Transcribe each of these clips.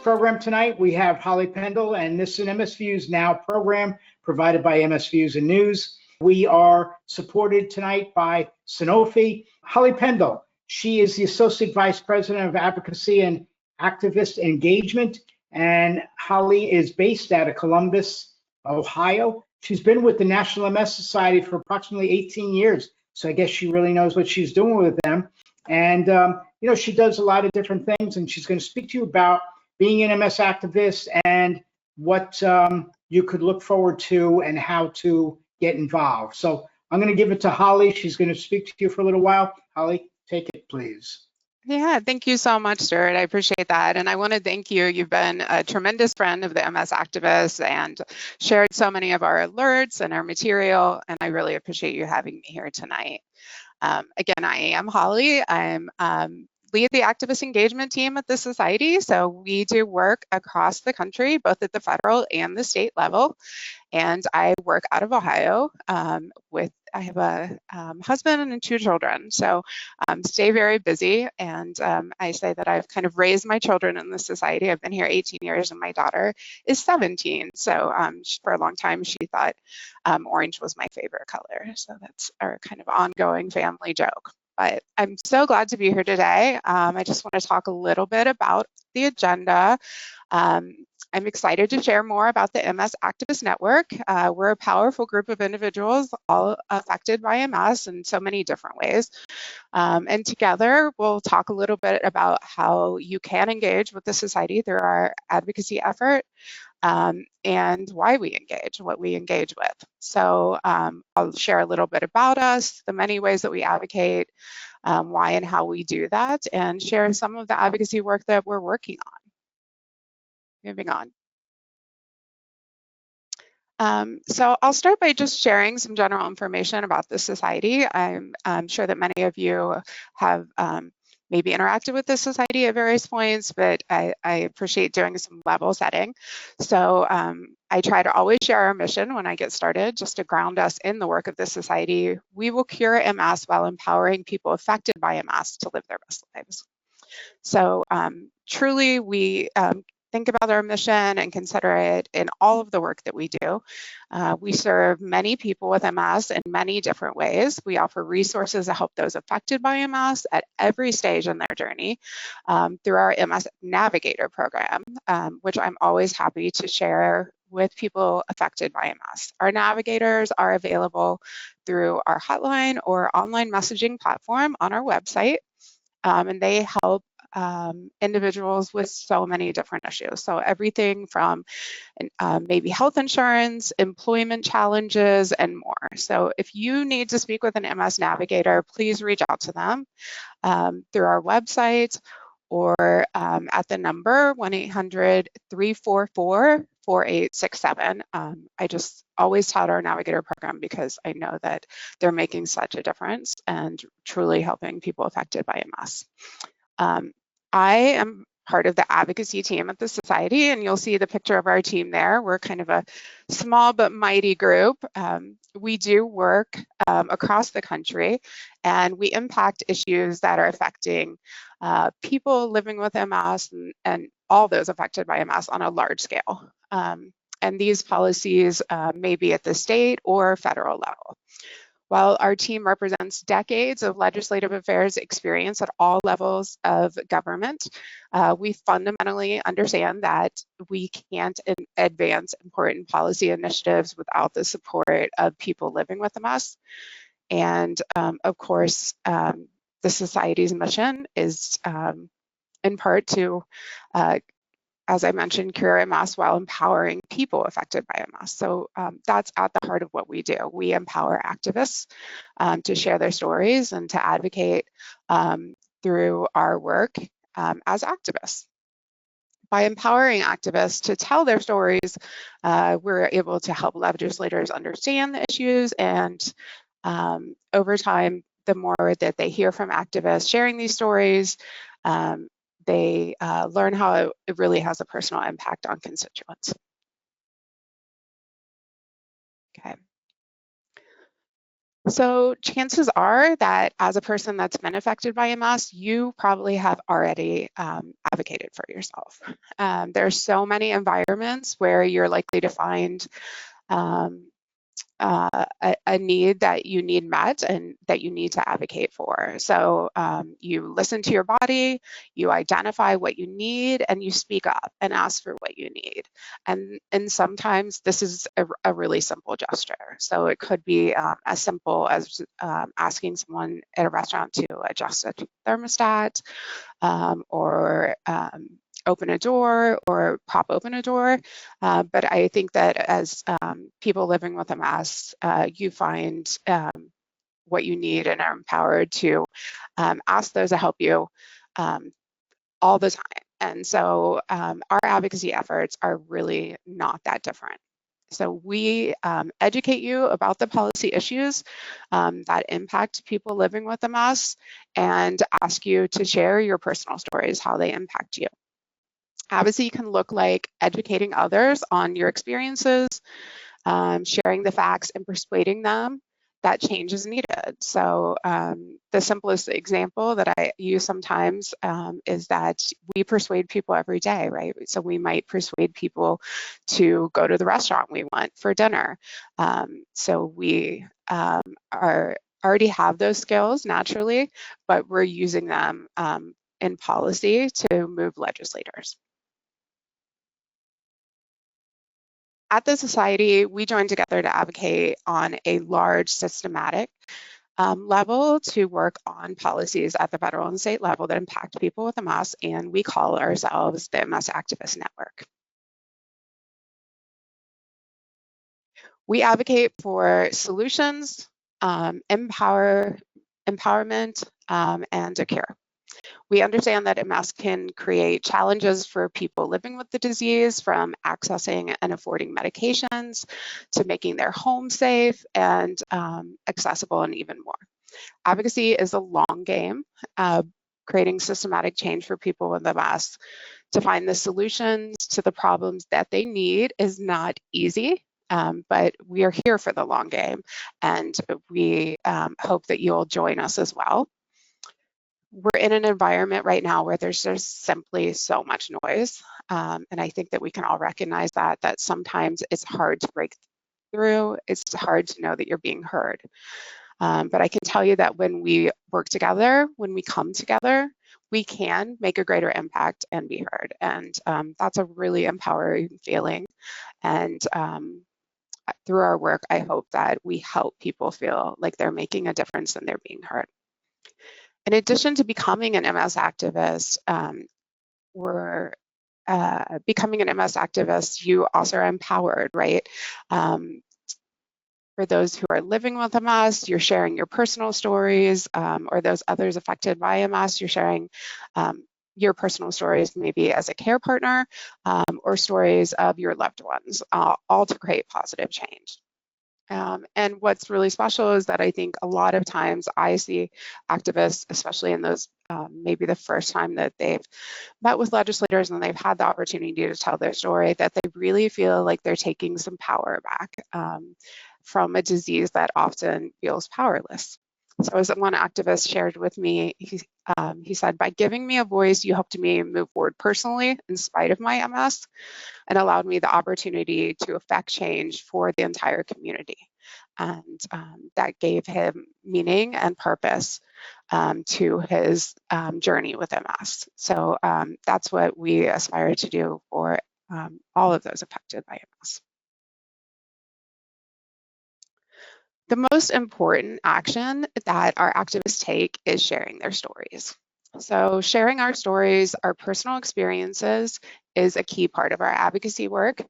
program tonight. We have Holly Pendell, and this is an MS Views Now program provided by MS Views and News. We are supported tonight by Sanofi. Holly Pendell, she is the Associate Vice President of Advocacy and Activist Engagement, and Holly is based out of Columbus, Ohio. She's been with the National MS Society for approximately 18 years, so I guess she really knows what she's doing with them. And, she does a lot of different things, and she's going to speak to you about being an MS activist and what you could look forward to and how to get involved. So I'm going to give it to Holly. She's going to speak to you for a little while. Holly, take it, please. Yeah, thank you so much, Stuart. I appreciate that. And I want to thank you. You've been a tremendous friend of the MS activists and shared so many of our alerts and our material. And I really appreciate you having me here tonight. Again, I am Holly. I'm lead the activist engagement team at the Society. So we do work across the country, both at the federal and the state level. And I work out of Ohio I have a husband and 2 children. So stay very busy. And I say that I've kind of raised my children in the Society. I've been here 18 years and my daughter is 17. So for a long time, she thought orange was my favorite color. So that's our kind of ongoing family joke. But I'm so glad to be here today. I just want to talk a little bit about the agenda. I'm excited to share more about the MS Activist Network. We're a powerful group of individuals all affected by MS in so many different ways. And together, we'll talk a little bit about how you can engage with the Society through our advocacy effort and why we engage, what we engage with. So I'll share a little bit about us, the many ways that we advocate, why and how we do that, and share some of the advocacy work that we're working on. Moving on. So I'll start by just sharing some general information about the Society. I'm sure that many of you have maybe interacted with the Society at various points, but I appreciate doing some level setting. So I try to always share our mission when I get started, just to ground us in the work of the Society. We will cure MS while empowering people affected by MS to live their best lives. So truly, we think about our mission and consider it in all of the work that we do. We serve many people with MS in many different ways. We offer resources to help those affected by MS at every stage in their journey through our MS Navigator program, which I'm always happy to share with people affected by MS. Our navigators are available through our hotline or online messaging platform on our website, and they help individuals with so many different issues. So everything from maybe health insurance, employment challenges, and more. So if you need to speak with an MS navigator, please reach out to them through our website or at the number 1-800-344-4867. I just always tout our navigator program because I know that they're making such a difference and truly helping people affected by MS. I am part of the advocacy team at the Society, and you'll see the picture of our team there. We're kind of a small but mighty group. We do work across the country, and we impact issues that are affecting people living with MS and all those affected by MS on a large scale. And these policies may be at the state or federal level. While our team represents decades of legislative affairs experience at all levels of government, we fundamentally understand that we can't advance important policy initiatives without the support of people living with MS. And of course, the Society's mission is in part to as I mentioned, cure MS while empowering people affected by MS. So that's at the heart of what we do. We empower activists to share their stories and to advocate through our work as activists. By empowering activists to tell their stories, we're able to help legislators understand the issues, and over time, the more that they hear from activists sharing these stories, they learn how it really has a personal impact on constituents. Okay. So chances are that as a person that's been affected by MS, you probably have already advocated for yourself. There's so many environments where you're likely to find um, a need that you need met and that you need to advocate for. So you listen to your body, you identify what you need, and you speak up and ask for what you need. And sometimes this is a really simple gesture. So it could be as simple as asking someone at a restaurant to adjust a thermostat, or open a door or prop open a door. But I think that as people living with MS, you find what you need and are empowered to ask those to help you all the time. And so our advocacy efforts are really not that different. So we educate you about the policy issues that impact people living with MS and ask you to share your personal stories, how they impact you. Advocacy can look like educating others on your experiences, sharing the facts and persuading them that change is needed. So the simplest example that I use sometimes is that we persuade people every day, right? So we might persuade people to go to the restaurant we want for dinner. So we already have those skills naturally, but we're using them in policy to move legislators. At the Society, we joined together to advocate on a large systematic level to work on policies at the federal and state level that impact people with MS, and we call ourselves the MS Activist Network. We advocate for solutions, empowerment, and a cure. We understand that MS can create challenges for people living with the disease, from accessing and affording medications to making their home safe and accessible, and even more. Advocacy is a long game. Creating systematic change for people with MS to find the solutions to the problems that they need is not easy. But we are here for the long game, and we hope that you'll join us as well. We're in an environment right now where there's just simply so much noise. And I think that we can all recognize that sometimes it's hard to break through. It's hard to know that you're being heard. But I can tell you that when we work together, when we come together, we can make a greater impact and be heard. And that's a really empowering feeling. And through our work, I hope that we help people feel like they're making a difference and they're being heard. In addition to becoming an MS activist, becoming an MS activist, you also are empowered, right? For those who are living with MS, you're sharing your personal stories, or those others affected by MS, you're sharing your personal stories, maybe as a care partner, or stories of your loved ones, all to create positive change. And what's really special is that I think a lot of times I see activists, especially in those maybe the first time that they've met with legislators and they've had the opportunity to tell their story, that they really feel like they're taking some power back from a disease that often feels powerless. So as one activist shared with me, he said, by giving me a voice, you helped me move forward personally in spite of my MS, and allowed me the opportunity to affect change for the entire community. And that gave him meaning and purpose to his journey with MS. So that's what we aspire to do for all of those affected by MS. The most important action that our activists take is sharing their stories. So sharing our stories, our personal experiences, is a key part of our advocacy work.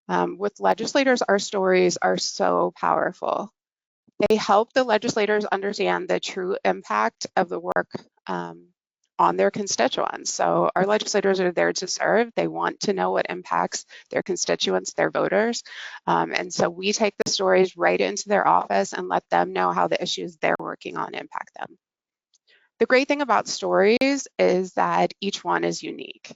With legislators, our stories are so powerful. They help the legislators understand the true impact of the work on their constituents. So our legislators are there to serve. They want to know what impacts their constituents, their voters. And so we take the stories right into their office and let them know how the issues they're working on impact them. The great thing about stories is that each one is unique.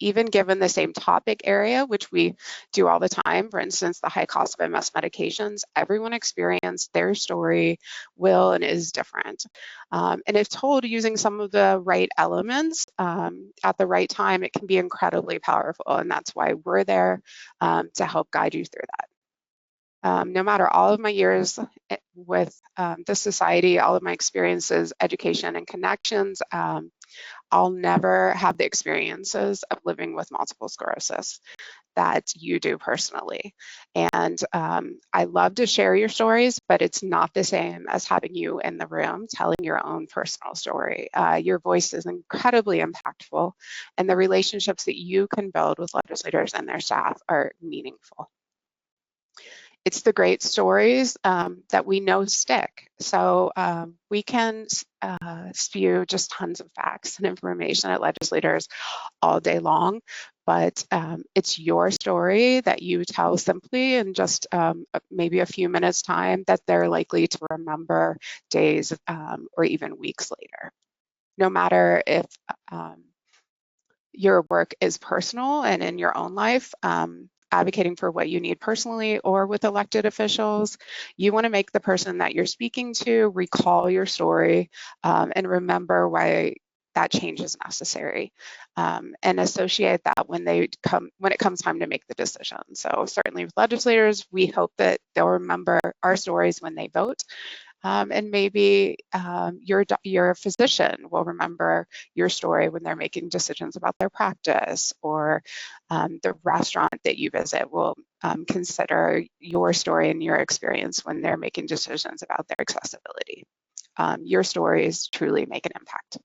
Even given the same topic area, which we do all the time, for instance, the high cost of MS medications, everyone experienced their story will and is different. And if told using some of the right elements at the right time, it can be incredibly powerful. And that's why we're there to help guide you through that. No matter all of my years with the society, all of my experiences, education, and connections, I'll never have the experiences of living with multiple sclerosis that you do personally. And I love to share your stories, but it's not the same as having you in the room telling your own personal story. Your voice is incredibly impactful, and the relationships that you can build with legislators and their staff are meaningful. It's the great stories that we know stick. So we can spew just tons of facts and information at legislators all day long, but it's your story that you tell simply in just maybe a few minutes time that they're likely to remember days or even weeks later. No matter if your work is personal and in your own life, advocating for what you need personally or with elected officials, you want to make the person that you're speaking to recall your story and remember why that change is necessary, and associate that when it comes time to make the decision. So certainly with legislators, we hope that they'll remember our stories when they vote. And maybe your physician will remember your story when they're making decisions about their practice, or the restaurant that you visit will consider your story and your experience when they're making decisions about their accessibility. Your stories truly make an impact.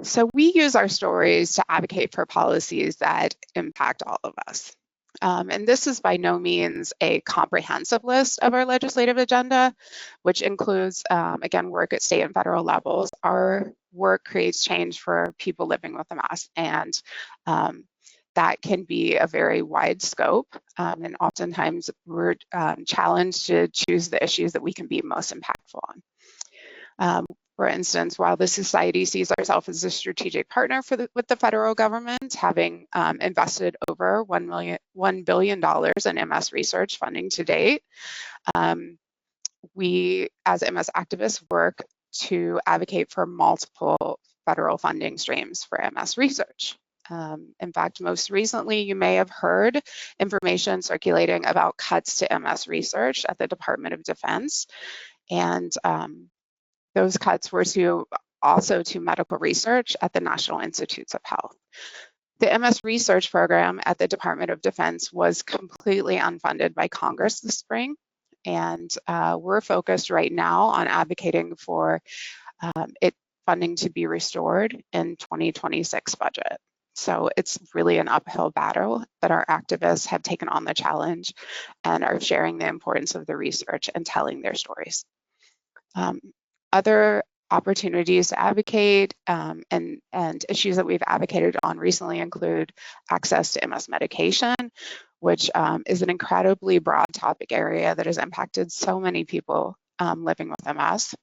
So we use our stories to advocate for policies that impact all of us. And this is by no means a comprehensive list of our legislative agenda, which includes, again, work at state and federal levels. Our work creates change for people living with MS, and that can be a very wide scope. And oftentimes we're challenged to choose the issues that we can be most impactful on. For instance, while the society sees ourselves as a strategic partner with the federal government, having invested over $1 billion in MS research funding to date, we as MS activists work to advocate for multiple federal funding streams for MS research. In fact, most recently, you may have heard information circulating about cuts to MS research at the Department of Defense. And those cuts were also to medical research at the National Institutes of Health. The MS research program at the Department of Defense was completely unfunded by Congress this spring, and we're focused right now on advocating for it funding to be restored in 2026 budget. So it's really an uphill battle, but our activists have taken on the challenge and are sharing the importance of the research and telling their stories. Other opportunities to advocate and issues that we've advocated on recently include access to MS medication, which is an incredibly broad topic area that has impacted so many people living with MS.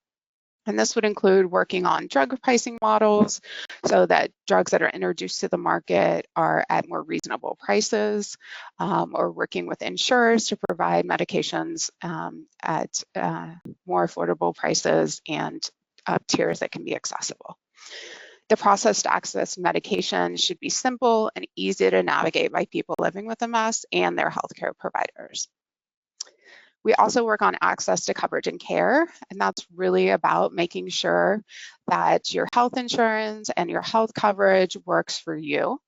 And this would include working on drug pricing models so that drugs that are introduced to the market are at more reasonable prices, or working with insurers to provide medications at more affordable prices and tiers that can be accessible. The process to access medication should be simple and easy to navigate by people living with MS and their healthcare providers. We also work on access to coverage and care, and that's really about making sure that your health insurance and your health coverage works for you,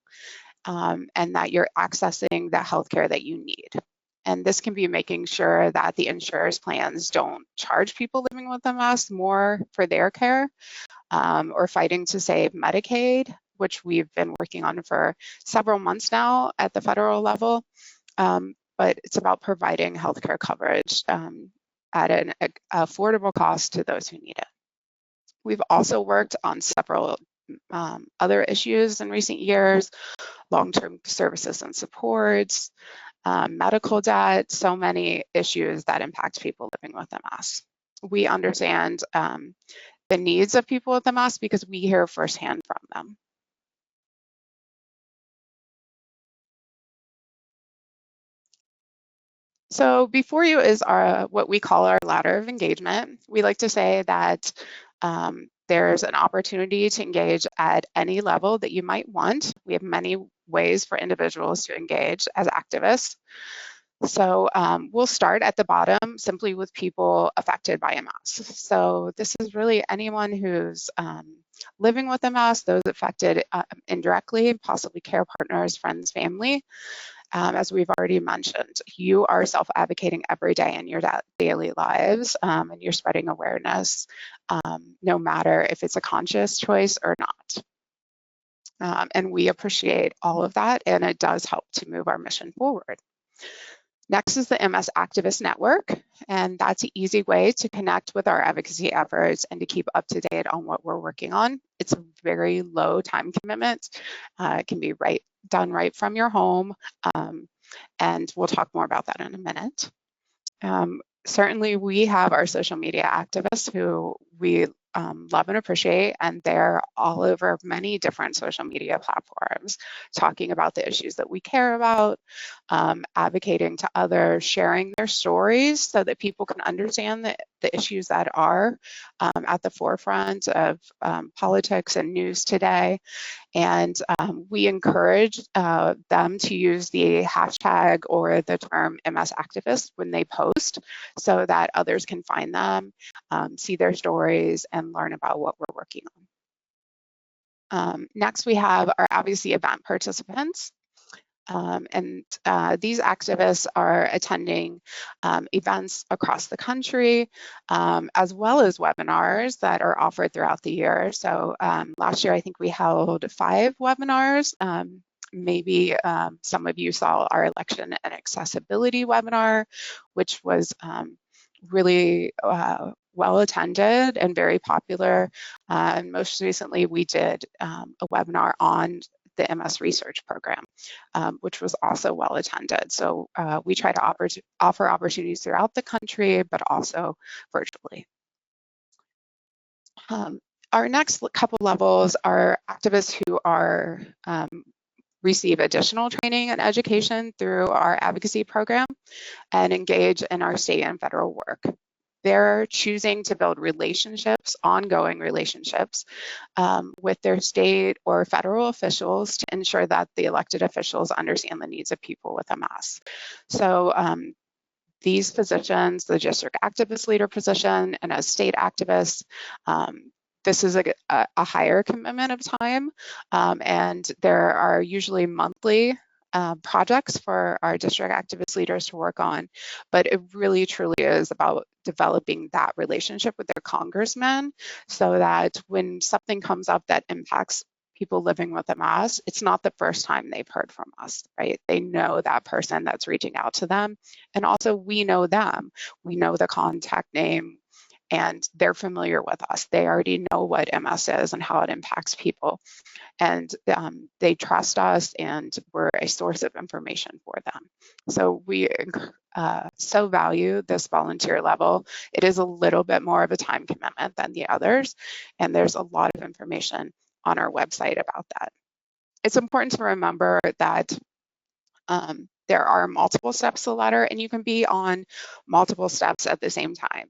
and that you're accessing the healthcare that you need. And this can be making sure that the insurers' plans don't charge people living with MS more for their care, or fighting to save Medicaid, which we've been working on for several months now at the federal level. But it's about providing healthcare coverage at an affordable cost to those who need it. We've also worked on several other issues in recent years: long-term services and supports, medical debt, so many issues that impact people living with MS. we understand the needs of people with MS because we hear firsthand from them. So before you is what we call our ladder of engagement. We like to say that there's an opportunity to engage at any level that you might want. We have many ways for individuals to engage as activists. So we'll start at the bottom simply with people affected by MS. So this is really anyone who's living with MS, those affected indirectly, possibly care partners, friends, family. As we've already mentioned, you are self-advocating every day in your daily lives, and you're spreading awareness, no matter if it's a conscious choice or not. And we appreciate all of that, and it does help to move our mission forward. Next is the MS Activist Network, and that's an easy way to connect with our advocacy efforts and to keep up to date on what we're working on. It's a very low time commitment. It can be done right from your home, and we'll talk more about that in a minute. Certainly, we have our social media activists who we love and appreciate, and they're all over many different social media platforms, talking about the issues that we care about, advocating to others, sharing their stories so that people can understand the issues that are at the forefront of politics and news today. And we encourage them to use the hashtag or the term MS Activist when they post so that others can find them, see their stories, and learn about what we're working on. Next, we have our advocacy event participants. These activists are attending events across the country, as well as webinars that are offered throughout the year. So last year, I think we held 5 webinars. Maybe some of you saw our election and accessibility webinar, which was really well attended and very popular. And most recently, we did a webinar on the MS research program, which was also well attended. So we try to offer opportunities throughout the country, but also virtually. Our next couple levels are activists who are receive additional training and education through our advocacy program and engage in our state and federal work. They're choosing to build relationships, ongoing relationships, with their state or federal officials to ensure that the elected officials understand the needs of people with MS. So these positions, the district activist leader position and as state activists, this is a higher commitment of time, and there are usually monthly projects for our district activist leaders to work on, but it really truly is about developing that relationship with their congressman so that when something comes up that impacts people living with MS, it's not the first time they've heard from us, right? They know that person that's reaching out to them, and also we know them. We know the contact name, and they're familiar with us. They already know what MS is and how it impacts people. And they trust us, and we're a source of information for them. So we so value this volunteer level. It is a little bit more of a time commitment than the others, and there's a lot of information on our website about that. It's important to remember that there are multiple steps to the ladder, and you can be on multiple steps at the same time.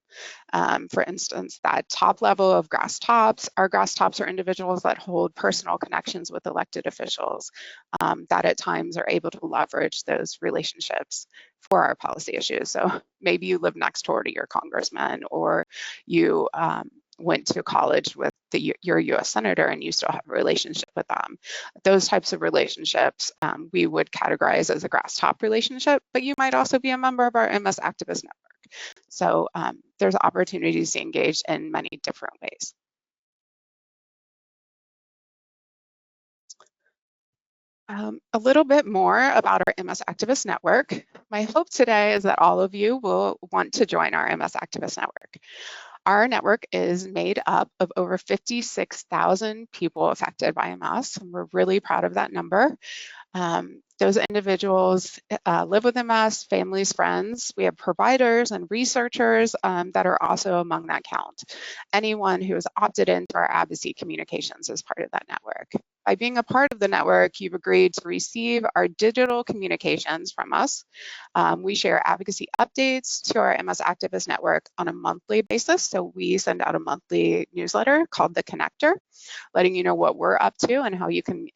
For instance, that top level of grass tops, our grass tops are individuals that hold personal connections with elected officials that at times are able to leverage those relationships for our policy issues. So maybe you live next door to your congressman, or you went to college with your US Senator and you still have a relationship with them. Those types of relationships we would categorize as a grass top relationship, but you might also be a member of our MS Activist Network. So there's opportunities to engage in many different ways. A little bit more about our MS Activist Network. My hope today is that all of you will want to join our MS Activist Network. Our network is made up of over 56,000 people affected by MS, and we're really proud of that number. Those individuals live with MS, families, friends. We have providers and researchers that are also among that count. Anyone who has opted into our advocacy communications as part of that network. By being a part of the network, you've agreed to receive our digital communications from us. We share advocacy updates to our MS Activist Network on a monthly basis. So we send out a monthly newsletter called The Connector, letting you know what we're up to and how you can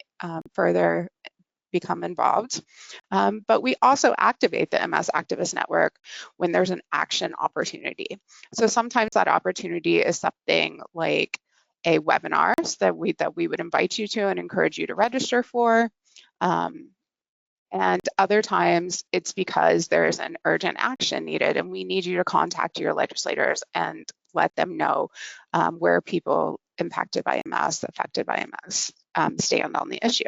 further become involved. But we also activate the MS Activist Network when there's an action opportunity. So sometimes that opportunity is something like a webinar that we would invite you to and encourage you to register for. And other times it's because there's an urgent action needed and we need you to contact your legislators and let them know where people impacted by MS, affected by MS, stand on the issue.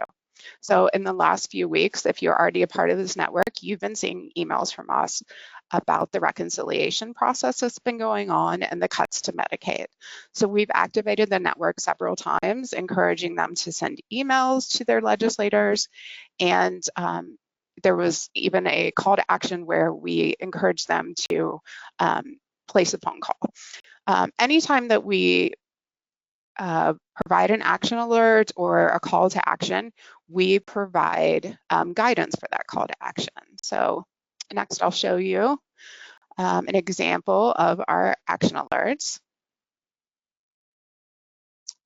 So in the last few weeks, if you're already a part of this network, you've been seeing emails from us about the reconciliation process that's been going on and the cuts to Medicaid. So we've activated the network several times, encouraging them to send emails to their legislators. And there was even a call to action where we encouraged them to place a phone call. Anytime that we provide an action alert or a call to action, we provide guidance for that call to action. So next I'll show you an example of our action alerts.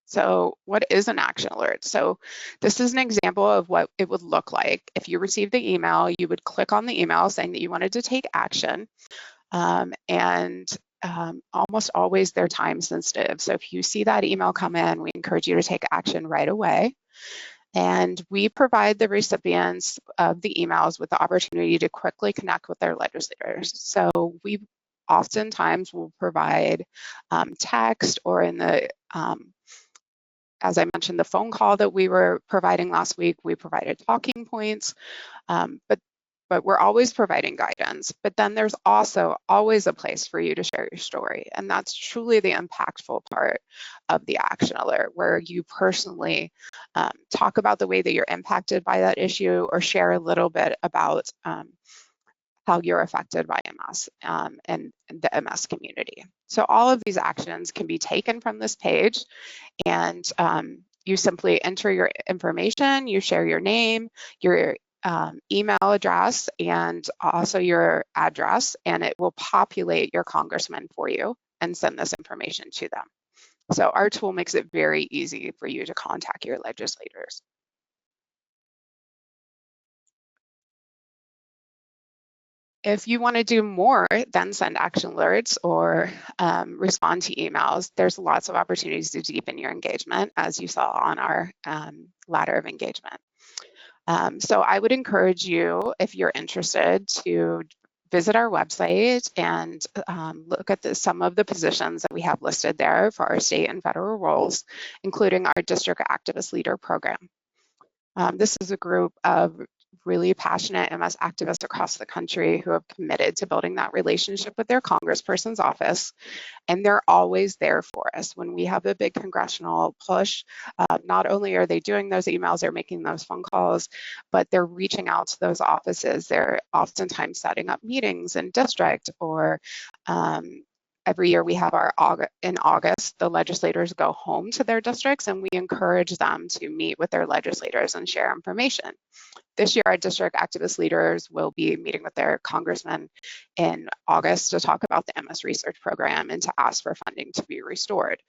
So what is an action alert? So this is an example of what it would look like. If you received the email, you would click on the email saying that you wanted to take action. Almost always they're time sensitive. So if you see that email come in, we encourage you to take action right away. And we provide the recipients of the emails with the opportunity to quickly connect with their legislators. So we oftentimes will provide text, or in the, as I mentioned, the phone call that we were providing last week, we provided talking points, but we're always providing guidance. But then there's also always a place for you to share your story. And that's truly the impactful part of the action alert, where you personally talk about the way that you're impacted by that issue, or share a little bit about how you're affected by MS and the MS community. So all of these actions can be taken from this page, and you simply enter your information, you share your name, your email address, and also your address, and it will populate your congressman for you and send this information to them. So our tool makes it very easy for you to contact your legislators. If you want to do more than send action alerts or respond to emails, there's lots of opportunities to deepen your engagement, as you saw on our ladder of engagement. So I would encourage you, if you're interested, to visit our website and look at some of the positions that we have listed there for our state and federal roles, including our District Activist Leader Program. This is a group of really passionate MS activists across the country who have committed to building that relationship with their congressperson's office, and they're always there for us. When we have a big congressional push, not only are they doing those emails, they're making those phone calls, but they're reaching out to those offices. They're oftentimes setting up meetings in district, or every year we have in August, the legislators go home to their districts, and we encourage them to meet with their legislators and share information. This year, our district activist leaders will be meeting with their congressmen in August to talk about the MS research program and to ask for funding to be restored.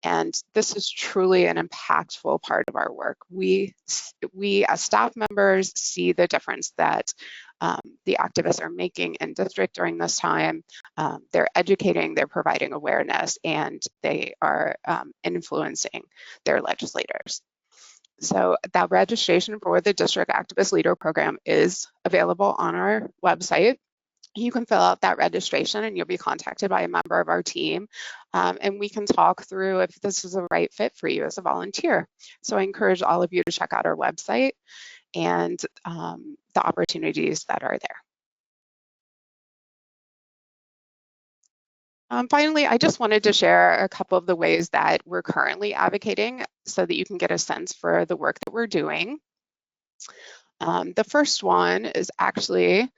And this is truly an impactful part of our work. We as staff members see the difference that the activists are making in district during this time. They're educating, they're providing awareness, and they are influencing their legislators. So that registration for the District Activist Leader Program is available on our website. You can fill out that registration and you'll be contacted by a member of our team, and we can talk through if this is a right fit for you as a volunteer. So I encourage all of you to check out our website and the opportunities that are there. Finally, I just wanted to share a couple of the ways that we're currently advocating so that you can get a sense for the work that we're doing. The first one is actually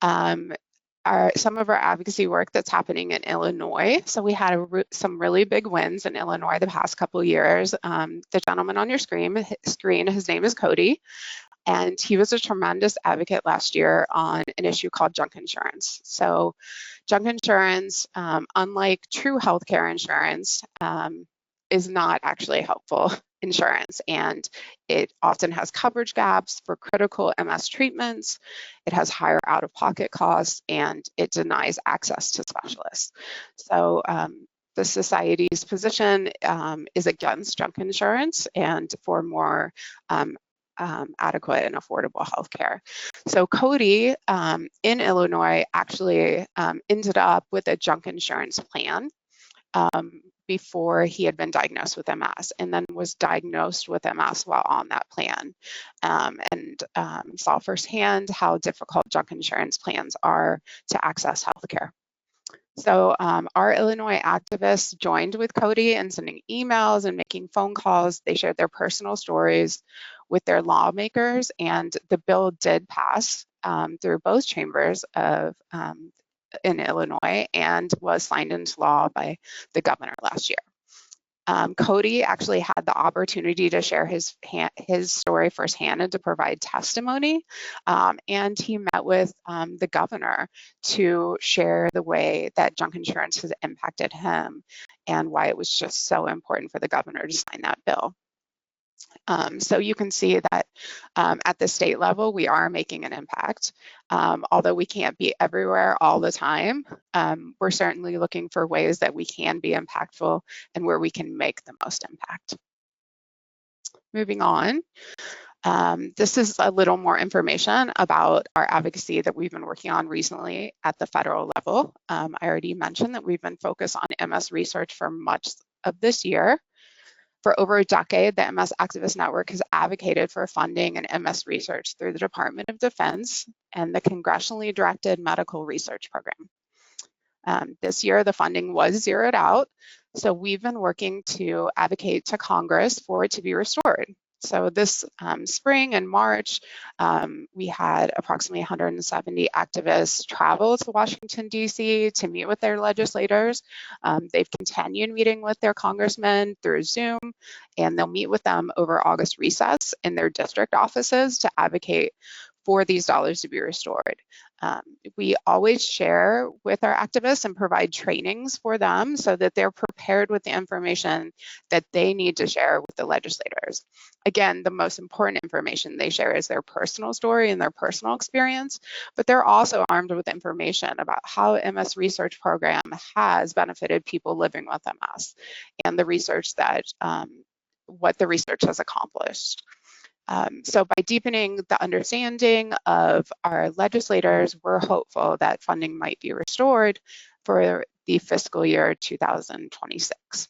some of our advocacy work that's happening in Illinois. So we had some really big wins in Illinois the past couple of years. The gentleman on your screen, his name is Cody, and he was a tremendous advocate last year on an issue called junk insurance. So junk insurance, unlike true healthcare insurance, is not actually helpful insurance, and it often has coverage gaps for critical MS treatments. It has higher out-of-pocket costs, and it denies access to specialists. So the society's position is against junk insurance and for more adequate and affordable healthcare. So Cody in Illinois actually ended up with a junk insurance plan before he had been diagnosed with MS, and then was diagnosed with MS while on that plan, and saw firsthand how difficult junk insurance plans are to access healthcare. So our Illinois activists joined with Cody in sending emails and making phone calls. They shared their personal stories with their lawmakers, and the bill did pass through both chambers of in Illinois and was signed into law by the governor last year. Cody actually had the opportunity to share his story firsthand and to provide testimony, and he met with the governor to share the way that junk insurance has impacted him and why it was just so important for the governor to sign that bill. So you can see that at the state level, we are making an impact. Although we can't be everywhere all the time, we're certainly looking for ways that we can be impactful and where we can make the most impact. Moving on, this is a little more information about our advocacy that we've been working on recently at the federal level. I already mentioned that we've been focused on MS research for much of this year. For over a decade, the MS Activist Network has advocated for funding in MS research through the Department of Defense and the Congressionally Directed Medical Research Program. This year, the funding was zeroed out, so we've been working to advocate to Congress for it to be restored. So this spring and March, we had approximately 170 activists travel to Washington, D.C. to meet with their legislators. They've continued meeting with their congressmen through Zoom, and they'll meet with them over August recess in their district offices to advocate for these dollars to be restored. We always share with our activists and provide trainings for them so that they're prepared with the information that they need to share with the legislators. Again, the most important information they share is their personal story and their personal experience, but they're also armed with information about how MS research program has benefited people living with MS and the research that, what the research has accomplished. So by deepening the understanding of our legislators, we're hopeful that funding might be restored for the fiscal year 2026.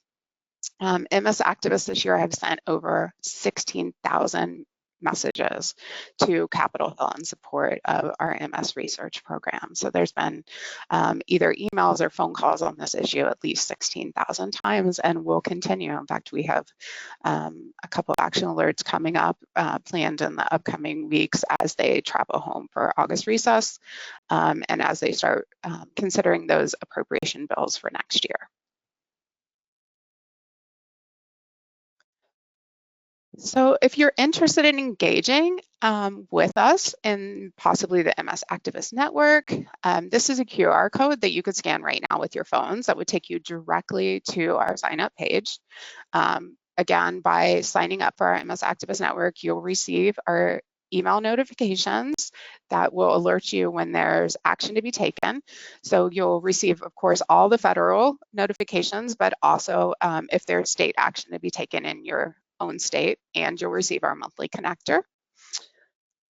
MS activists this year have sent over 16,000 messages to Capitol Hill in support of our MS research program. So there's been either emails or phone calls on this issue at least 16,000 times, and will continue. In fact, we have a couple of action alerts coming up planned in the upcoming weeks as they travel home for August recess, and as they start considering those appropriation bills for next year. So if you're interested in engaging with us in possibly the MS Activist Network, this is a QR code that you could scan right now with your phones that would take you directly to our sign up page. Again, by signing up for our MS Activist Network, you'll receive our email notifications that will alert you when there's action to be taken. So you'll receive, of course, all the federal notifications, but also if there's state action to be taken in your own state, and you'll receive our monthly connector.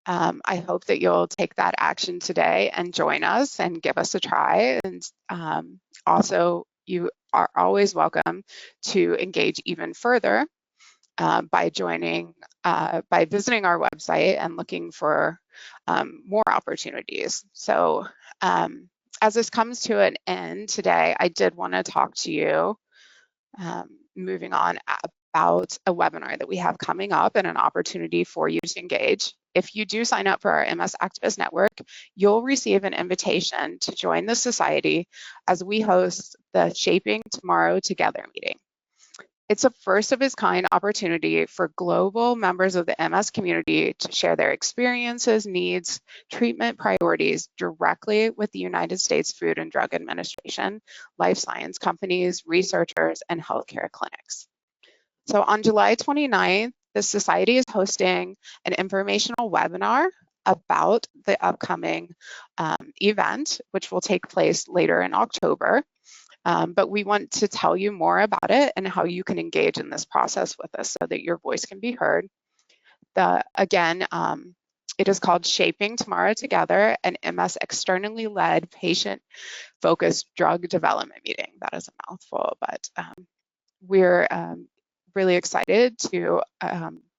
I hope that you'll take that action today and join us and give us a try. And also, you are always welcome to engage even further by joining, by visiting our website and looking for more opportunities. So as this comes to an end today, I did want to talk to you, moving on, about a webinar that we have coming up and an opportunity for you to engage. if you do sign up for our MS Activist Network, you'll receive an invitation to join the society as we host the Shaping Tomorrow Together meeting. It's a first of its kind opportunity for global members of the MS community to share their experiences, needs, treatment priorities directly with the United States Food and Drug Administration, life science companies, researchers, and healthcare clinics. So on July 29th, the Society is hosting an informational webinar about the upcoming event, which will take place later in October. But we want to tell you more about it and how you can engage in this process with us so that your voice can be heard. Again, it is called Shaping Tomorrow Together, an MS externally led patient-focused drug development meeting. That is a mouthful, but we're really excited to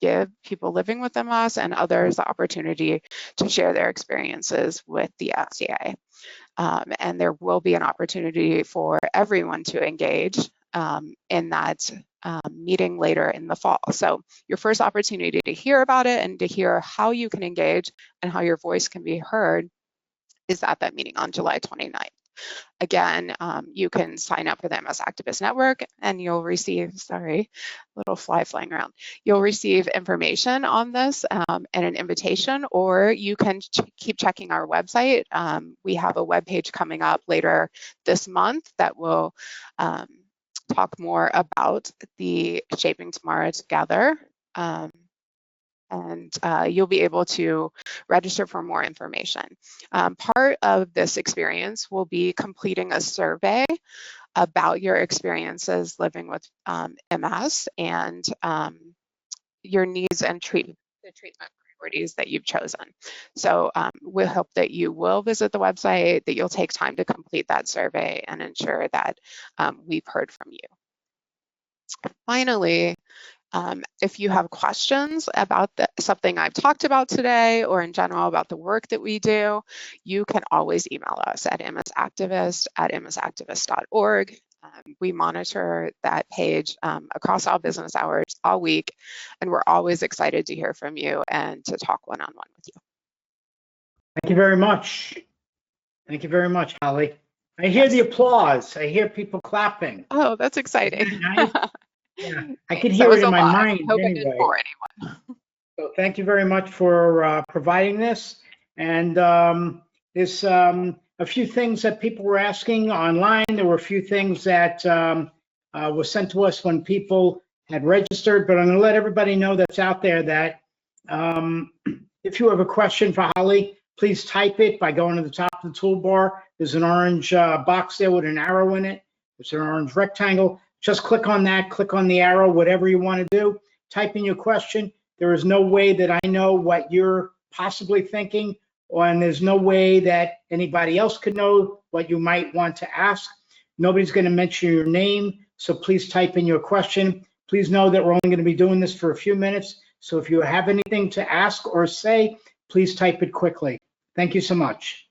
give people living with MS and others the opportunity to share their experiences with the FDA. And there will be an opportunity for everyone to engage in that meeting later in the fall. So your first opportunity to hear about it and to hear how you can engage and how your voice can be heard is at that meeting on July 29th. Again, you can sign up for the MS Activist Network and you'll receive, sorry, little fly flying around. You'll receive information on this and an invitation, or you can keep checking our website. We have a webpage coming up later this month that will talk more about the Shaping Tomorrow Together. And you'll be able to register for more information. Part of this experience will be completing a survey about your experiences living with MS and your needs and the treatment priorities that you've chosen. So we hope that you will visit the website, that you'll take time to complete that survey and ensure that we've heard from you. Finally, if you have questions about something I've talked about today or in general about the work that we do, you can always email us at msactivist@msactivist.org. We monitor that page across all business hours all week, and we're always excited to hear from you and to talk one-on-one with you. Thank you very much. Thank you very much, Holly. I hear the applause. I hear people clapping. Oh, that's exciting. Nice. Yeah, I could hear it in my mind I hope anyway. I didn't bore anyone. So thank you very much for providing this. And there's a few things that people were asking online. There were a few things that were sent to us when people had registered, but I'm going to let everybody know that's out there that if you have a question for Holly, please type it by going to the top of the toolbar. There's an orange box there with an arrow in it. It's an orange rectangle. Just click on that, click on the arrow, whatever you want to do. Type in your question. There is no way that I know what you're possibly thinking, and there's no way that anybody else could know what you might want to ask. Nobody's going to mention your name, so please type in your question. Please know that we're only going to be doing this for a few minutes, so if you have anything to ask or say, please type it quickly. Thank you so much.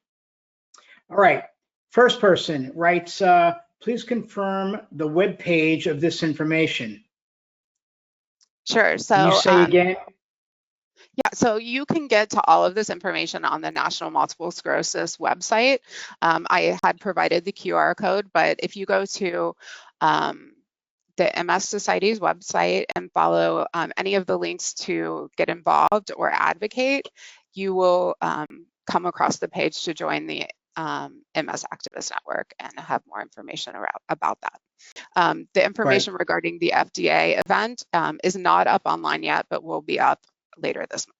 All right, first person writes, please confirm the web page of this information. Sure. So can you say again? Yeah, so you can get to all of this information on the National Multiple Sclerosis website. I had provided the QR code, but if you go to the MS Society's website and follow any of the links to get involved or advocate, you will come across the page to join the MS Activist Network and have more information about that. The information regarding the FDA event is not up online yet, but will be up later this month.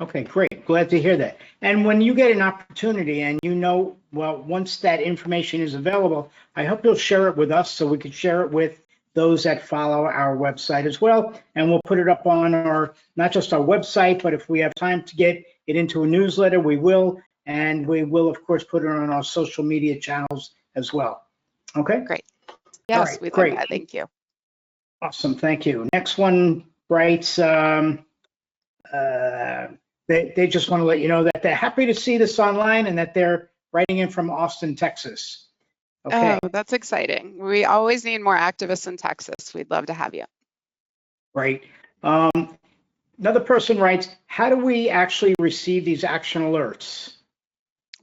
Okay, great. Glad to hear that. And when you get an opportunity and you know, well, once that information is available, I hope you'll share it with us so we can share it with those that follow our website as well. And we'll put it up on our, not just our website, but if we have time to get it into a newsletter, we will. And we will, of course, put it on our social media channels as well. Okay? Great. Yes, right, we love great. that. Thank you. Awesome. Thank you. Next one writes, they just want to let you know that they're happy to see this online and that they're writing in from Austin, Texas. Okay. Oh, that's exciting. We always need more activists in Texas. We'd love to have you. Right. Another person writes, how do we actually receive these action alerts?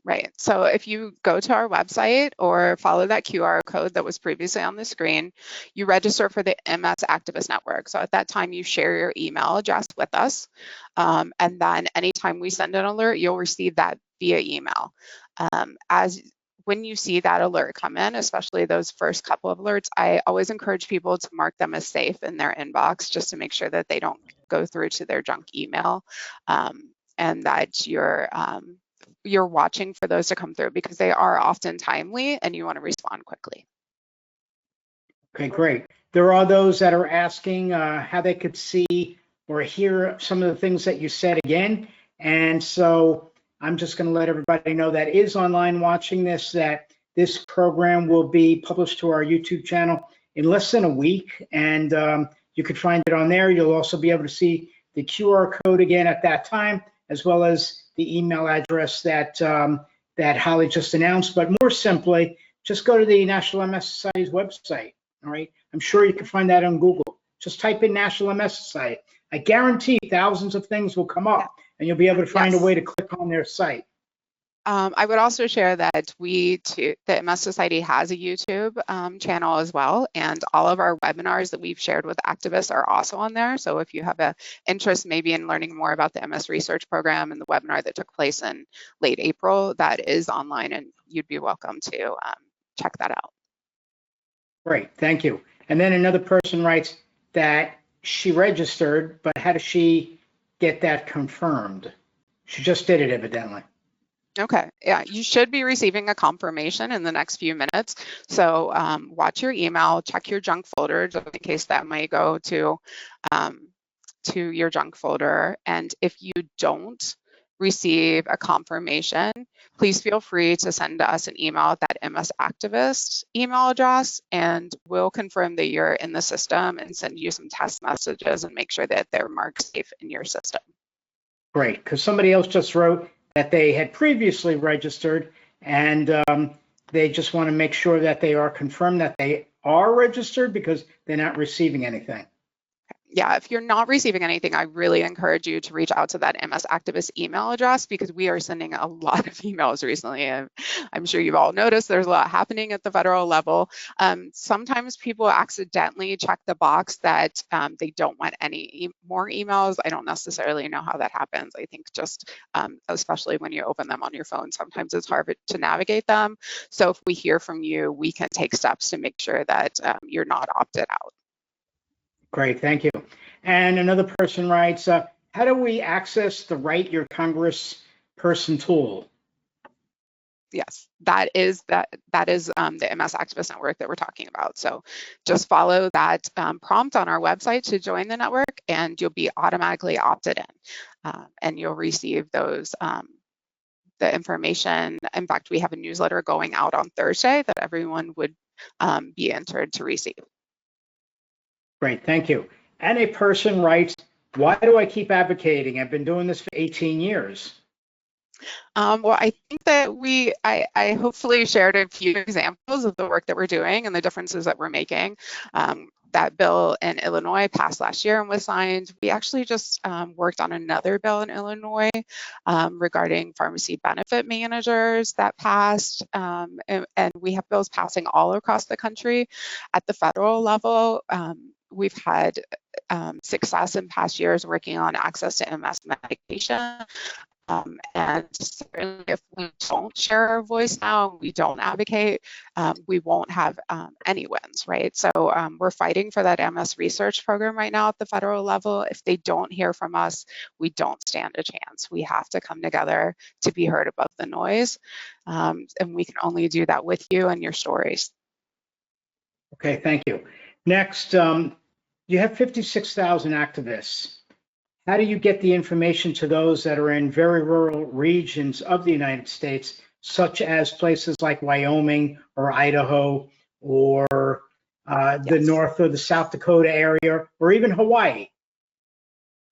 Right. So if you go to our website or follow that QR code that was previously on the screen, you register for the MS Activist Network. So at that time, you share your email address with us. And then anytime we send an alert, you'll receive that via email. When you see that alert come in, especially those first couple of alerts, I always encourage people to mark them as safe in their inbox just to make sure that they don't go through to their junk email, and that you're watching for those to come through because they are often timely and you want to respond quickly. Okay, great. There are those that are asking how they could see or hear some of the things that you said again. And so I'm just going to let everybody know that is online watching this, that this program will be published to our YouTube channel in less than a week. And you can find it on there. You'll also be able to see the QR code again at that time, as well as the email address that that Holly just announced. But more simply, just go to the National MS Society's website. All right, I'm sure you can find that on Google. Just type in National MS Society. I guarantee thousands of things will come up, and you'll be able to find a way to click on their site. I would also share that the MS Society has a YouTube channel as well, and all of our webinars that we've shared with activists are also on there. So if you have an interest maybe in learning more about the MS research program and the webinar that took place in late April, that is online, and you'd be welcome to check that out. Great, thank you. And then another person writes that she registered, but how does she get that confirmed? She just did it, evidently. Okay, yeah, you should be receiving a confirmation in the next few minutes. So watch your email, check your junk folder, just in case that might go to your junk folder. And if you don't receive a confirmation, please feel free to send us an email at that MS Activist email address, and we'll confirm that you're in the system and send you some test messages and make sure that they're marked safe in your system. Great, because somebody else just wrote that they had previously registered, and they just want to make sure that they are confirmed that they are registered because they're not receiving anything. Yeah, if you're not receiving anything, I really encourage you to reach out to that MS Activist email address because we are sending a lot of emails recently. And I'm sure you've all noticed there's a lot happening at the federal level. Sometimes people accidentally check the box that they don't want any more emails. I don't necessarily know how that happens. I think just, especially when you open them on your phone, sometimes it's hard to navigate them. So if we hear from you, we can take steps to make sure that you're not opted out. Great, thank you. And another person writes, how do we access the Write Your Congressperson tool? Yes, that is the MS Activist Network that we're talking about. So just follow that prompt on our website to join the network, and you'll be automatically opted in, and you'll receive those the information. In fact, we have a newsletter going out on Thursday that everyone would be entered to receive. Great, thank you. And a person writes, why do I keep advocating? I've been doing this for 18 years. Well, I think that I hopefully shared a few examples of the work that we're doing and the differences that we're making. That bill in Illinois passed last year and was signed. We actually just worked on another bill in Illinois regarding pharmacy benefit managers that passed, and we have bills passing all across the country. At the federal level, we've had success in past years working on access to MS medication. And certainly if we don't share our voice now, we don't advocate, we won't have any wins, right? So we're fighting for that MS research program right now at the federal level. If they don't hear from us, we don't stand a chance. We have to come together to be heard above the noise. And we can only do that with you and your stories. Okay, thank you. Next, you have 56,000 activists. How do you get the information to those that are in very rural regions of the United States, such as places like Wyoming or Idaho or the North or the South Dakota area, or even Hawaii?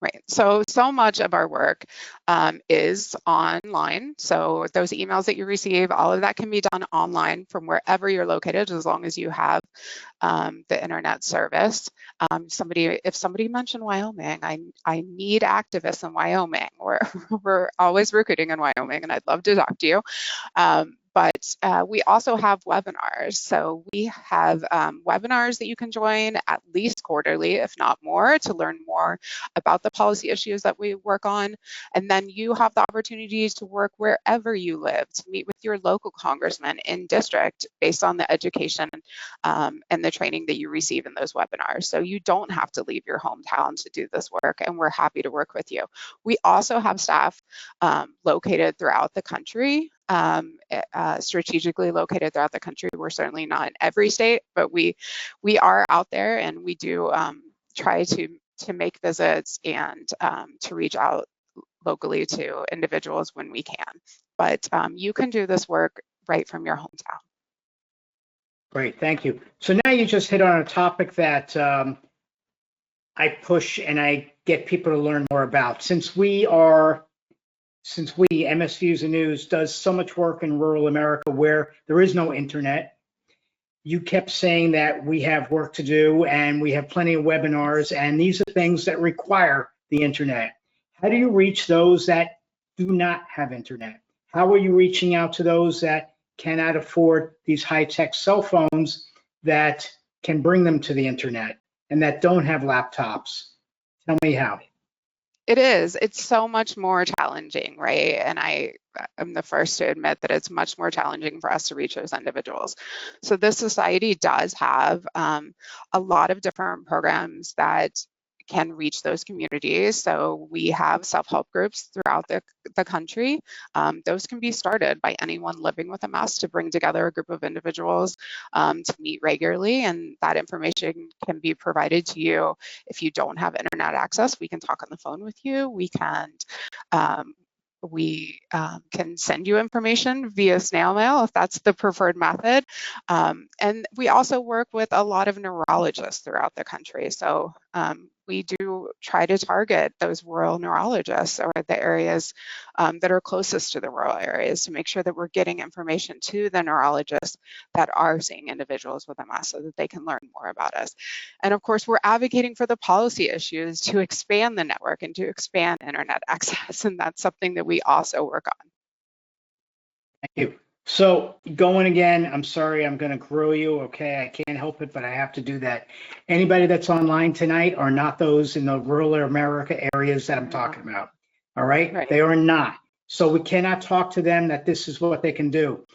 Right. So much of our work is online. So those emails that you receive, all of that can be done online from wherever you're located, as long as you have the internet service. If somebody mentioned Wyoming, I need activists in Wyoming. We're always recruiting in Wyoming, and I'd love to talk to you. But we also have webinars. So we have webinars that you can join at least quarterly, if not more, to learn more about the policy issues that we work on. And then you have the opportunities to work wherever you live, to meet with your local congressman in district based on the education and the training that you receive in those webinars. So you don't have to leave your hometown to do this work, and we're happy to work with you. We also have staff located throughout the country. Strategically located throughout the country. We're certainly not in every state, but we are out there, and we do try to make visits and to reach out locally to individuals when we can. But you can do this work right from your hometown. Great, thank you. So now you just hit on a topic that I push and I get people to learn more about. Since MS Views and News does so much work in rural America where there is no internet, you kept saying that we have work to do and we have plenty of webinars, and these are things that require the internet. How do you reach those that do not have internet? How are you reaching out to those that cannot afford these high-tech cell phones that can bring them to the internet and that don't have laptops? Tell me how. It's so much more challenging, right? And I am the first to admit that it's much more challenging for us to reach those individuals. So this society does have a lot of different programs that can reach those communities. So we have self-help groups throughout the country. Those can be started by anyone living with MS to bring together a group of individuals to meet regularly, and that information can be provided to you. If you don't have internet access, we can talk on the phone with you. We can send you information via snail mail if that's the preferred method. And we also work with a lot of neurologists throughout the country. So we do try to target those rural neurologists or the areas that are closest to the rural areas to make sure that we're getting information to the neurologists that are seeing individuals with MS so that they can learn more about us. And of course, we're advocating for the policy issues to expand the network and to expand internet access. And that's something that we also work on. Thank you. So going again, I'm sorry, I'm going to grill you. Okay, I can't help it, but I have to do that. Anybody that's online tonight are not those in the rural America areas that I'm talking about. All right? They are not. So we cannot talk to them that this is what they can do.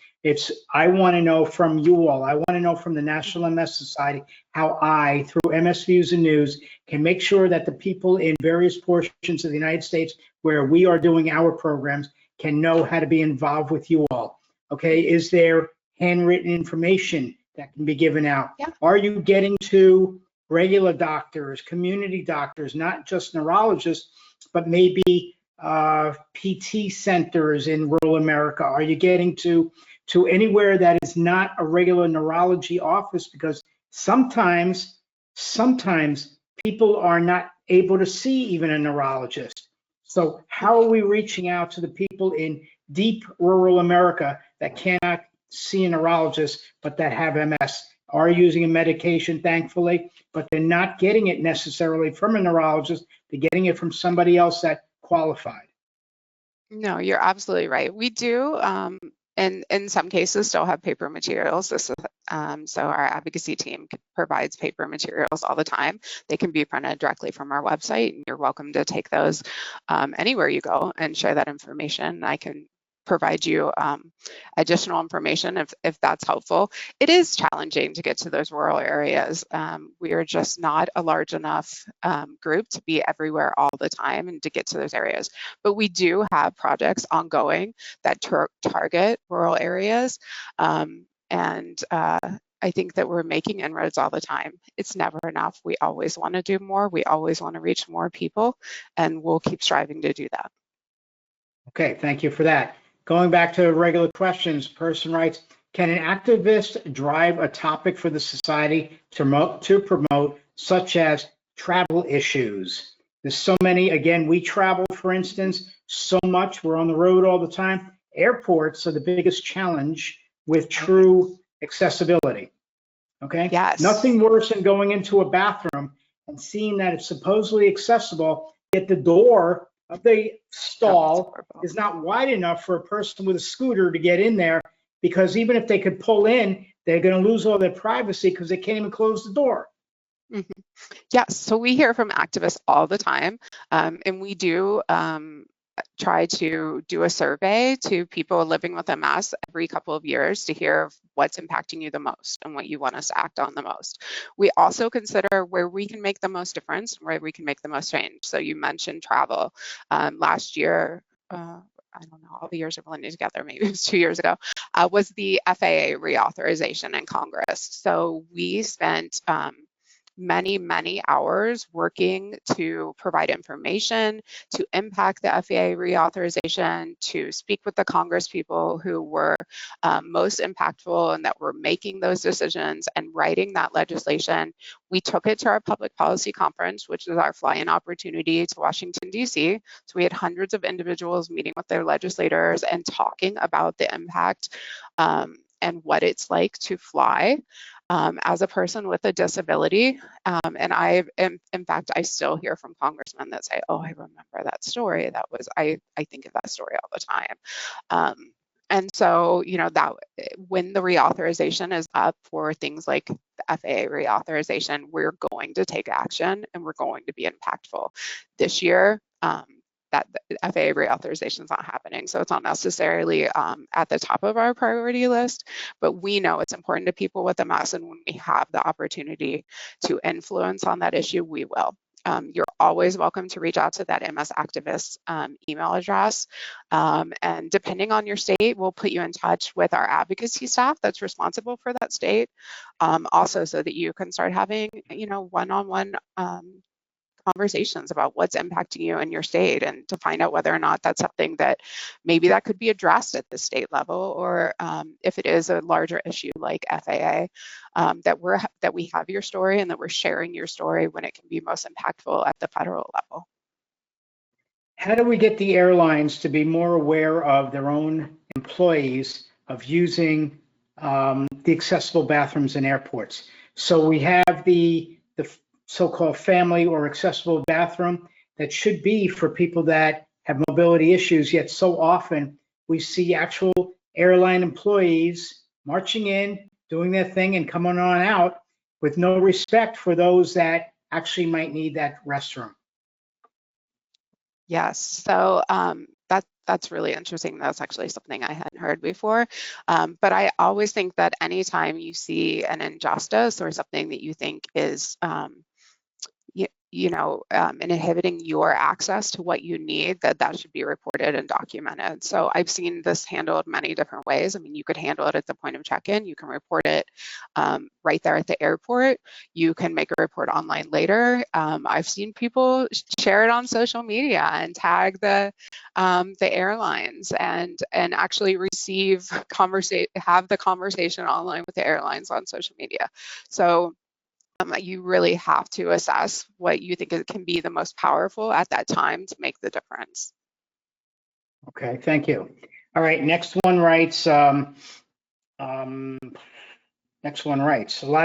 I want to know from you all. I want to know from the National MS Society how I, through MS Views and News, can make sure that the people in various portions of the United States where we are doing our programs can know how to be involved with you all. Okay, is there handwritten information that can be given out? Yeah. Are you getting to regular doctors, community doctors, not just neurologists, but maybe PT centers in rural America? Are you getting to anywhere that is not a regular neurology office? Because sometimes people are not able to see even a neurologist. So how are we reaching out to the people in deep rural America that cannot see a neurologist but that have MS, are using a medication, thankfully, but they're not getting it necessarily from a neurologist, they're getting it from somebody else that qualified? No, you're absolutely right. We do, and in some cases, still have paper materials. So our advocacy team provides paper materials all the time. They can be printed directly from our website, and you're welcome to take those anywhere you go and share that information. I can provide you additional information if that's helpful. It is challenging to get to those rural areas. We are just not a large enough group to be everywhere all the time and to get to those areas. But we do have projects ongoing that target rural areas. I think that we're making inroads all the time. It's never enough. We always want to do more. We always want to reach more people, and we'll keep striving to do that. Okay, thank you for that. Going back to regular questions, person writes, can an activist drive a topic for the society to promote such as travel issues? There's so many, again, we travel, for instance, so much. We're on the road all the time. Airports are the biggest challenge with true accessibility. Okay? Yes. Nothing worse than going into a bathroom and seeing that it's supposedly accessible, yet the door of the stall is not wide enough for a person with a scooter to get in there, because even if they could pull in, they're going to lose all their privacy because they can't even close the door. Mm-hmm. Yes, so we hear from activists all the time, and we do try to do a survey to people living with MS every couple of years to hear what's impacting you the most and what you want us to act on the most. We also consider where we can make the most difference and where we can make the most change. So you mentioned travel. Last year, I don't know, all the years are blending together, maybe it was 2 years ago, was the FAA reauthorization in Congress. So we spent many hours working to provide information, to impact the FAA reauthorization, to speak with the Congress people who were most impactful and that were making those decisions and writing that legislation. We took it to our public policy conference, which is our fly-in opportunity to Washington, D.C. So we had hundreds of individuals meeting with their legislators and talking about the impact and what it's like to fly as a person with a disability. And in fact, I still hear from congressmen that say, oh, I remember that story. That was, I think of that story all the time. And so, you know, that when the reauthorization is up for things like the FAA reauthorization, we're going to take action and we're going to be impactful. This year, that the FAA reauthorization is not happening. So it's not necessarily at the top of our priority list, but we know it's important to people with MS, and when we have the opportunity to influence on that issue, we will. You're always welcome to reach out to that MS Activist email address. And depending on your state, we'll put you in touch with our advocacy staff that's responsible for that state. Also, so that you can start having, you know, one-on-one conversations about what's impacting you in your state, and to find out whether or not that's something that maybe that could be addressed at the state level, or if it is a larger issue like FAA, that we have your story and that we're sharing your story when it can be most impactful at the federal level. How do we get the airlines to be more aware of their own employees of using the accessible bathrooms in airports? So we have the so-called family or accessible bathroom that should be for people that have mobility issues, yet so often we see actual airline employees marching in, doing their thing and coming on out with no respect for those that actually might need that restroom. Yes, so that's really interesting. That's actually something I hadn't heard before. But I always think that anytime you see an injustice or something that you think is inhibiting your access to what you need, that should be reported and documented. So I've seen this handled many different ways. I mean, you could handle it at the point of check-in. You can report it right there at the airport. You can make a report online later. I've seen people share it on social media and tag the airlines and actually have the conversation online with the airlines on social media. So you really have to assess what you think can be the most powerful at that time to make the difference. Okay, thank you. All right, next one writes, a lot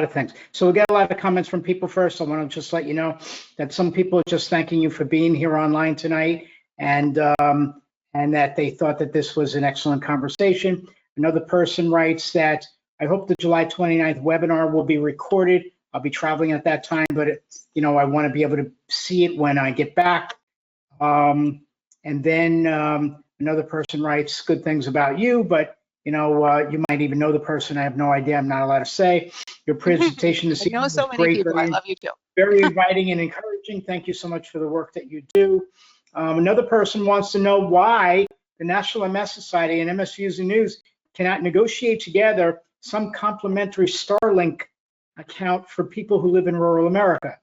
of things. So we got a lot of comments from people first. I want to just let you know that some people are just thanking you for being here online tonight, and that they thought that this was an excellent conversation. Another person writes that, I hope the July 29th webinar will be recorded. I'll be traveling at that time, but I want to be able to see it when I get back. And then another person writes good things about you, but you might even know the person. I have no idea. I'm not allowed to say. Your presentation this evening was great. People. I love you too. Very inviting and encouraging. Thank you so much for the work that you do. Another person wants to know why the National MS Society and MS Views and News cannot negotiate together some complimentary Starlink account for people who live in rural America.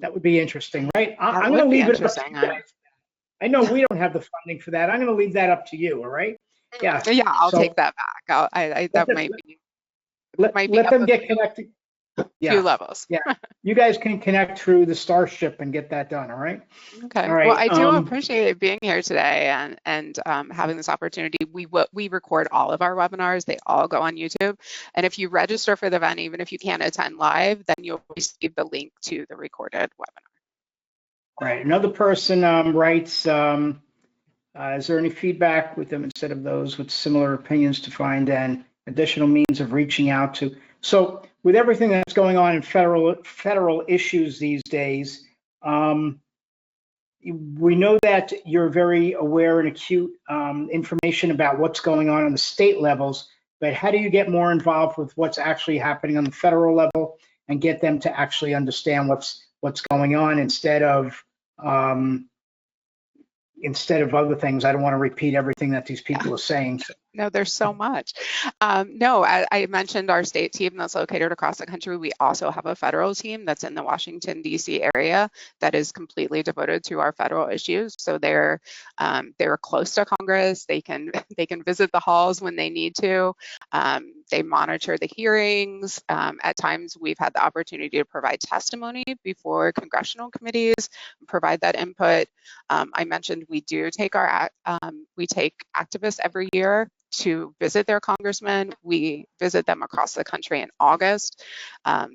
That would be interesting, right? I'm going to leave it up to you guys. I know we don't have the funding for that. I'm going to leave that up to you, all right? Yeah. Yeah, I'll take that back. Let them get connected. Yeah. levels. Yeah. You guys can connect through the Starship and get that done. All right. Okay. All Well, right. I do appreciate being here today and having this opportunity. We record all of our webinars. They all go on YouTube. And if you register for the event, even if you can't attend live, then you'll receive the link to the recorded webinar. Right. Another person writes, is there any feedback with them instead of those with similar opinions to find an additional means of reaching out to? So with everything that's going on in federal issues these days, we know that you're very aware and acute information about what's going on the state levels, but how do you get more involved with what's actually happening on the federal level and get them to actually understand what's going on instead of other things? I don't want to repeat everything that these people are saying. No, there's so much. No, I mentioned our state team that's located across the country. We also have a federal team that's in the Washington, D.C. area that is completely devoted to our federal issues. So they're close to Congress. They can visit the halls when they need to. They monitor the hearings. At times, we've had the opportunity to provide testimony before congressional committees, provide that input. I mentioned we do take we take activists every year to visit their congressmen. We visit them across the country in August.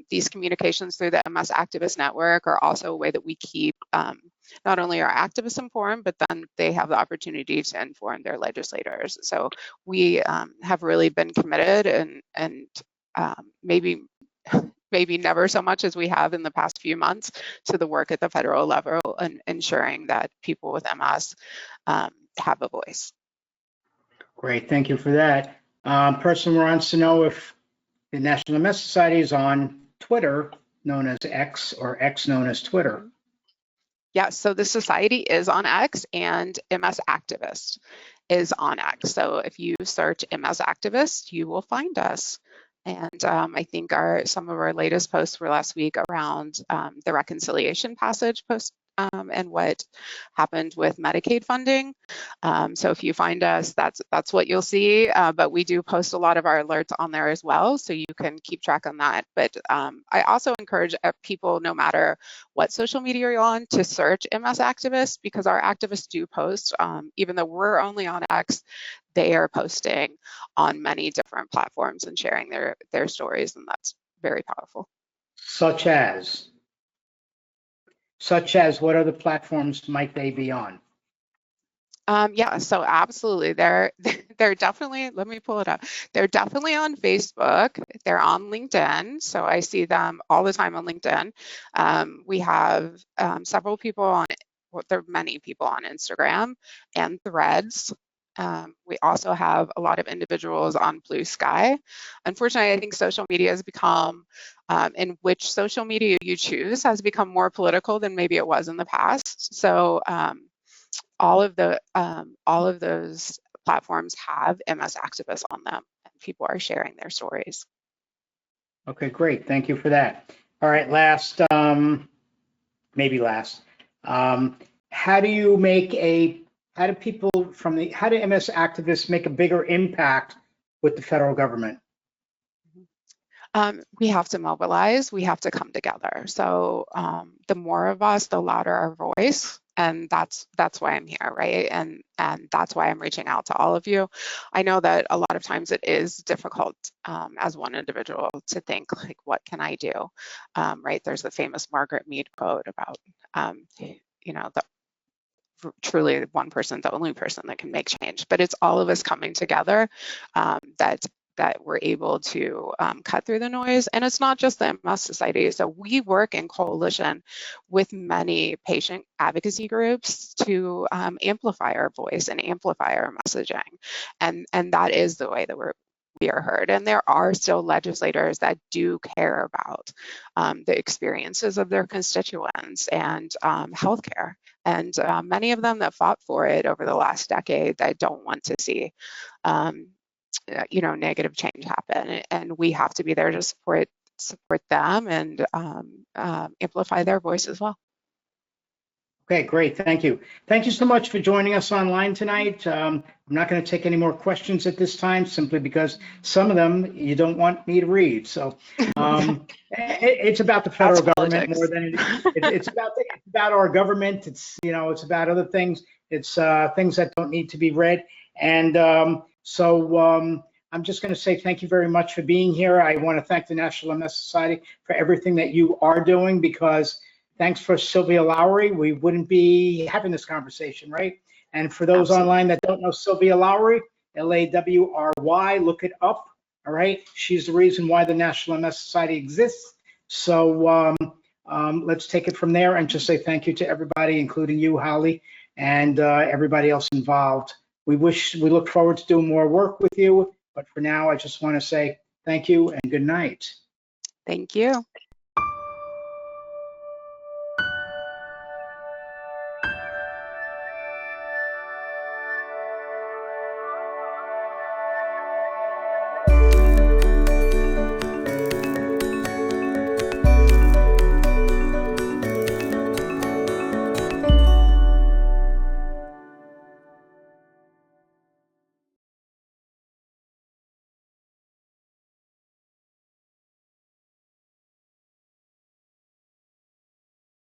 These communications through the MS Activist Network are also a way that we keep not only our activists informed, but then they have the opportunity to inform their legislators. So we have really been committed and maybe never so much as we have in the past few months to the work at the federal level and ensuring that people with MS have a voice. Great, thank you for that. Person wants to know if the National MS Society is on Twitter, known as X, or X known as Twitter. Yeah, so the society is on X and MS Activist is on X. So if you search MS Activist, you will find us. And I think some of our latest posts were last week around the reconciliation passage post and what happened with Medicaid funding. So if you find us, that's what you'll see. But we do post a lot of our alerts on there as well, so you can keep track on that. But I also encourage people, no matter what social media you're on, to search MS Activists, because our activists do post. Even though we're only on X, they are posting on many different platforms and sharing their stories, and that's very powerful. Such as what other platforms might they be on? Yeah, so absolutely. They're definitely, let me pull it up. They're definitely on Facebook. They're on LinkedIn. So I see them all the time on LinkedIn. We have several people on, well, there are many people on Instagram and Threads. We also have a lot of individuals on Blue Sky. Unfortunately, I think social media has become, in which social media you choose has become more political than maybe it was in the past. So all of those platforms have MS activists on them, and people are sharing their stories. Okay, great. Thank you for that. All right, last, maybe last. How do MS activists make a bigger impact with the federal government? We have to mobilize, we have to come together. So the more of us, the louder our voice. And that's why I'm here, right? And that's why I'm reaching out to all of you. I know that a lot of times it is difficult as one individual to think, like, what can I do? Right? There's the famous Margaret Mead quote about, truly one person, the only person that can make change. But it's all of us coming together that we're able to cut through the noise. And it's not just the MS Society. So we work in coalition with many patient advocacy groups to amplify our voice and amplify our messaging. And that is the way that we are heard. And there are still legislators that do care about the experiences of their constituents and healthcare. And many of them that fought for it over the last decade that don't want to see negative change happen, and we have to be there to support them and amplify their voice as well. Okay, great. Thank you. Thank you so much for joining us online tonight. I'm not going to take any more questions at this time, simply because some of them you don't want me to read. So it's about the federal government more than it's about our government. It's it's about other things. It's things that don't need to be read. And I'm just going to say thank you very much for being here. I want to thank the National MS Society for everything that you are doing, because thanks for Sylvia Lowry, we wouldn't be having this conversation, right? And for those online that don't know Sylvia Lowry, Lawry, look it up, all right? She's the reason why the National MS Society exists. So let's take it from there and just say thank you to everybody, including you, Holly, and everybody else involved. We look forward to doing more work with you, but for now, I just want to say thank you and good night. Thank you.